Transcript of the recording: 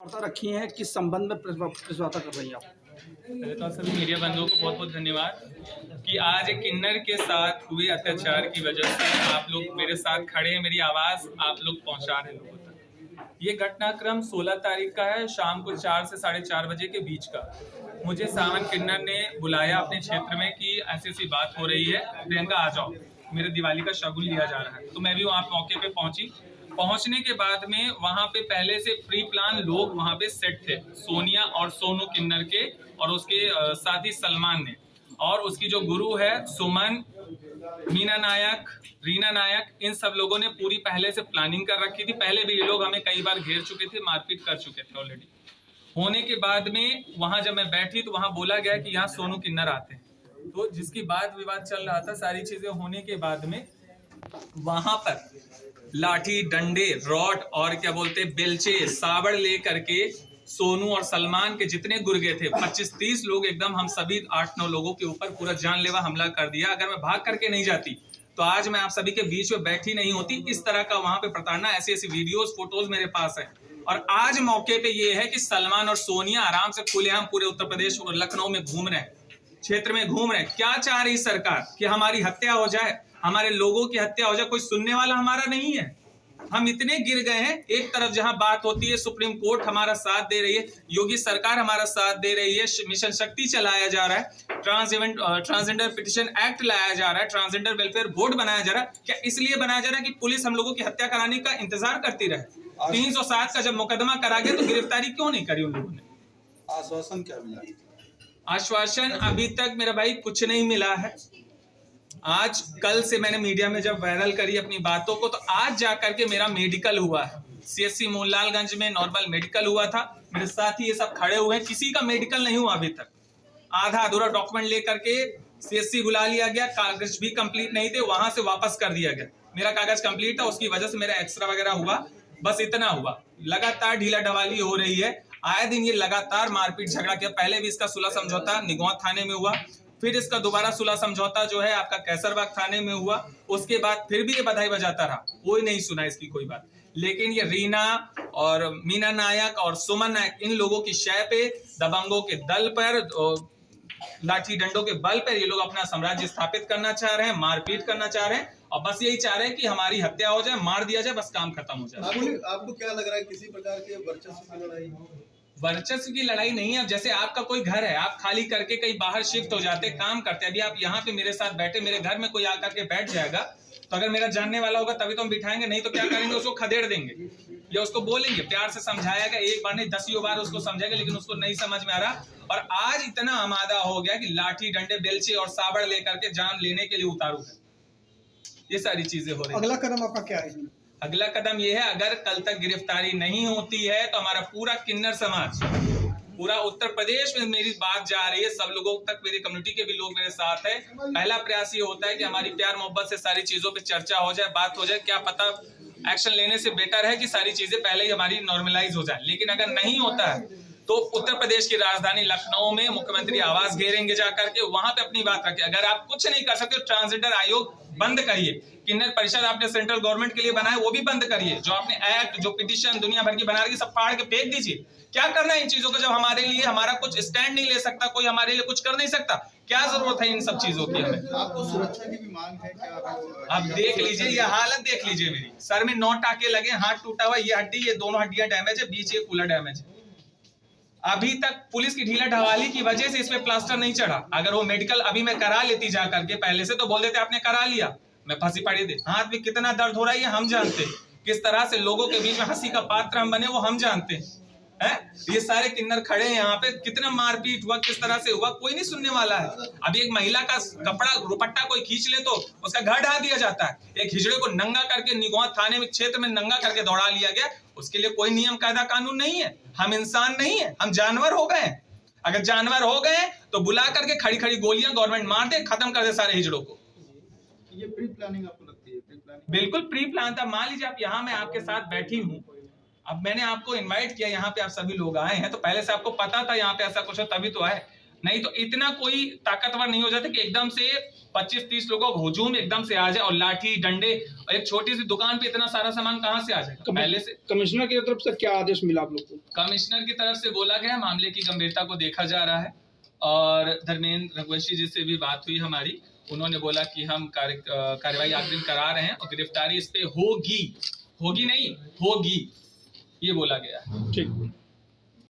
पता रखी हैं, किस संबंध में प्रेस वार्ता कर रही हैं आप? पहले तो सभी मीडिया बंधुओं को बहुत बहुत धन्यवाद कि आज एक किन्नर के साथ हुए अत्याचार की वजह से आप लोग मेरे साथ खड़े हैं, मेरी आवाज़ आप लोग पहुंचा रहे हैं लोगों तक। ये घटनाक्रम 16 तारीख का है, शाम को 4 से 4:30 बजे के बीच का। मुझे सावन किन्नर ने बुलाया अपने क्षेत्र में कि ऐसी ऐसी बात हो रही है, प्रियंका आ जाओ, मेरे दिवाली का शगुन लिया जा रहा है। तो मैं भी वहाँ मौके पे पहुंची। पहुंचने के बाद में वहां पे पहले से प्री प्लान लोग वहां पे सेट थे, सोनिया और सोनू किन्नर के और उसके साथ ही सलमान ने, और उसकी जो गुरु है सुमन, मीना नायक, रीना नायक, इन सब लोगों ने पूरी पहले से प्लानिंग कर रखी थी। पहले भी ये लोग हमें कई बार घेर चुके थे, मारपीट कर चुके थे ऑलरेडी। होने के बाद में वहां जब मैं बैठी तो वहां बोला गया कि यहाँ सोनू किन्नर आते हैं, तो जिसकी बात विवाद चल रहा था, सारी चीजें होने के बाद में वहां पर लाठी, डंडे, रॉड और क्या बोलते बेलचे, साबड़ लेकर के सोनू और सलमान के जितने गुर्गे थे 25-30 लोग, एकदम हम सभी 8-9 लोगों के ऊपर पूरा जानलेवा हमला कर दिया। अगर मैं भाग करके नहीं जाती तो आज मैं आप सभी के बीच में बैठी नहीं होती। इस तरह का वहां पे प्रताड़ना, ऐसी ऐसी वीडियोस, फोटोज मेरे पास है। और आज मौके पे ये है कि सलमान और सोनिया आराम से खुलेआम पूरे उत्तर प्रदेश और लखनऊ में घूम रहे हैं, क्षेत्र में घूम रहे हैं। क्या चाह रही सरकार कि हमारी हत्या हो जाए, हमारे लोगों की हत्या हो जाए? कोई सुनने वाला हमारा नहीं है। हम इतने गिर गए हैं। एक तरफ जहां बात होती है सुप्रीम कोर्ट हमारा साथ दे रही है, योगी सरकार हमारा साथ दे रही है, मिशन शक्ति चलाया जा रहा है, ट्रांसजेंडर पिटिशन एक्ट लाया जा रहा है, ट्रांसजेंडर वेलफेयर बोर्ड बनाया जा रहा है। क्या इसलिए बनाया जा रहा है कि पुलिस हम लोगों की हत्या कराने का इंतजार करती रहे? 307 का जब मुकदमा करा गया तो गिरफ्तारी क्यों नहीं करी उन लोगों ने? आश्वासन क्या मिला? आश्वासन अभी तक मेरा भाई कुछ नहीं मिला है। आज कल से मैंने मीडिया में जब वायरल करी अपनी बातों को, तो आज जाकर के मेरा मेडिकल हुआ है, CSC मोहनलालगंज में नॉर्मल मेडिकल हुआ था। मेरे साथ ही ये सब खड़े हुए हैं, किसी का मेडिकल नहीं हुआ अभी तक। आधा अधूरा डॉक्यूमेंट लेकर के CSC बुला लिया गया, कागज भी कंप्लीट नहीं थे, वहां से वापस कर दिया गया। मेरा कागज कंप्लीट था, उसकी वजह से मेरा एक्सरा वगैरह हुआ, बस इतना हुआ। लगातार ढीला ढवाली हो रही है, आए दिन ये लगातार मारपीट झगड़ा किया। पहले भी इसका सुलह समझौता निगौं थाने में हुआ, फिर इसका दोबारा सुलह समझौता जो है आपका कैसरबाग थाने में हुआ। उसके बाद फिर भी ये बधाई बजाता रहा, कोई नहीं सुना इसकी कोई बात। लेकिन ये रीना और मीना नायक और सुमन नायक, इन लोगों की शय पे, दबंगों के दल पर, लाठी डंडों के बल पर ये लोग अपना साम्राज्य स्थापित करना चाह रहे हैं, मारपीट करना चाह रहे हैं, और बस यही चाह रहे हैं कि हमारी हत्या हो जाए, मार दिया जाए, बस काम खत्म हो जाए। आपको क्या लग रहा है, किसी प्रकार के वर्चस्व की लड़ाई? वर्चस्व की लड़ाई नहीं है। अब जैसे आपका कोई घर है, आप खाली करके कहीं बाहर शिफ्ट हो जाते, काम करते, अभी आप यहाँ पे मेरे साथ बैठे, मेरे घर में कोई आकर के बैठ जाएगा तो अगर मेरा जानने वाला होगा तभी तो हम बिठाएंगे, नहीं तो क्या करेंगे, उसको खदेड़ देंगे या उसको बोलेंगे, प्यार से समझाएगा, एक बार नहीं 10 बार उसको समझाएगा, लेकिन उसको नहीं समझ में आ रहा। और आज इतना आमादा हो गया कि लाठी, डंडे, बेलचे और साबड़ लेकर के जान लेने के लिए उतारू है। ये सारी चीजें हो रही है। अगला कदम आपका क्या है? अगला कदम ये है, अगर कल तक गिरफ्तारी नहीं होती है तो हमारा पूरा किन्नर समाज, पूरा उत्तर प्रदेश में मेरी बात जा रही है, सब लोगों तक, मेरी कम्युनिटी के भी लोग मेरे साथ है। पहला प्रयास ये होता है कि हमारी प्यार मोहब्बत से सारी चीजों पे चर्चा हो जाए, बात हो जाए। क्या पता एक्शन लेने से बेटर है कि सारी चीजें पहले ही हमारी नॉर्मलाइज हो जाए। लेकिन अगर नहीं होता है तो उत्तर प्रदेश की राजधानी लखनऊ में मुख्यमंत्री आवास घेरेंगे, जाकर के वहां पे अपनी बात रखें। अगर आप कुछ नहीं कर सकते, ट्रांसजेंडर आयोग बंद करिए, किन्नर परिषद आपने सेंट्रल गवर्नमेंट के लिए बनाया वो भी बंद करिए, जो आपने एक्ट, जो पिटीशन दुनिया भर की बना रही है, सब फाड़ के फेंक दीजिए। क्या करना है इन चीजों को, जब हमारे लिए हमारा कुछ स्टैंड नहीं ले सकता, कोई हमारे लिए कुछ कर नहीं सकता? क्या जरूरत है इन सब चीजों की? हमें आपको सुरक्षा की भी मांग है क्या? अब देख लीजिए, ये हालत देख लीजिए, मेरी सर में 9 टाके लगे, हाथ टूटा हुआ, ये हड्डी, ये दोनों हड्डियां डैमेज है, बीच ये कूलर डैमेज है। अभी तक पुलिस की ढीला ढवाली की वजह से इस पे प्लास्टर नहीं चढ़ा। अगर वो मेडिकल अभी मैं करा लेती जा करके पहले से, तो बोल देते आपने करा लिया, मैं फांसी पड़ी दे। हाथ में कितना दर्द हो रहा है ये हम जानते हैं, किस तरह से लोगों के बीच में हंसी का पात्र हम बने वो हम जानते हैं। ये सारे किन्नर खड़े हैं यहाँ पे, कितना मारपीट हुआ, किस तरह से हुआ, कोई नहीं सुनने वाला है। अभी एक महिला का कपड़ा, दुपट्टा कोई खींच ले तो उसका घर ढा दिया जाता है। एक हिजड़े को नंगा करके निगौं थाने में क्षेत्र में नंगा करके दौड़ा लिया गया, उसके लिए कोई नियम कायदा कानून नहीं है। हम इंसान नहीं है, हम जानवर हो गए। अगर जानवर हो गए तो बुला करके खड़ी खड़ी गोलियां गवर्नमेंट मार दे, खत्म कर दे सारे हिजड़ों को। ये प्री प्लानिंग आपको लगती है? प्री प्लानिंग बिल्कुल प्री प्लान था। मान लीजिए आप यहाँ मैं आपके साथ बैठी हूँ, अब मैंने आपको इनवाइट किया, यहाँ पे आप सभी लोग आए हैं, तो पहले से आपको पता था यहाँ पे ऐसा कुछ हो तभी तो आए। नहीं तो इतना कोई ताकतवर नहीं हो जाता कि एकदम से 25-30 लोगों का हुजूम एकदम से आ जाए और लाठी डंडे और एक छोटी सी दुकान पे इतना सारा सामान कहाँ से आ जाएगा। पहले से कमिश्नर की तरफ से क्या आदेश मिला आप लोग को? कमिश्नर की तरफ से बोला गया मामले की गंभीरता को देखा जा रहा है और धर्मेंद्र रघुवंशी जी से भी बात हुई हमारी, उन्होंने बोला कि हम कार्रवाई अग्रिम करा रहे हैं और गिरफ्तारी इस पे होगी नहीं होगी, ये बोला गया है। ठीक।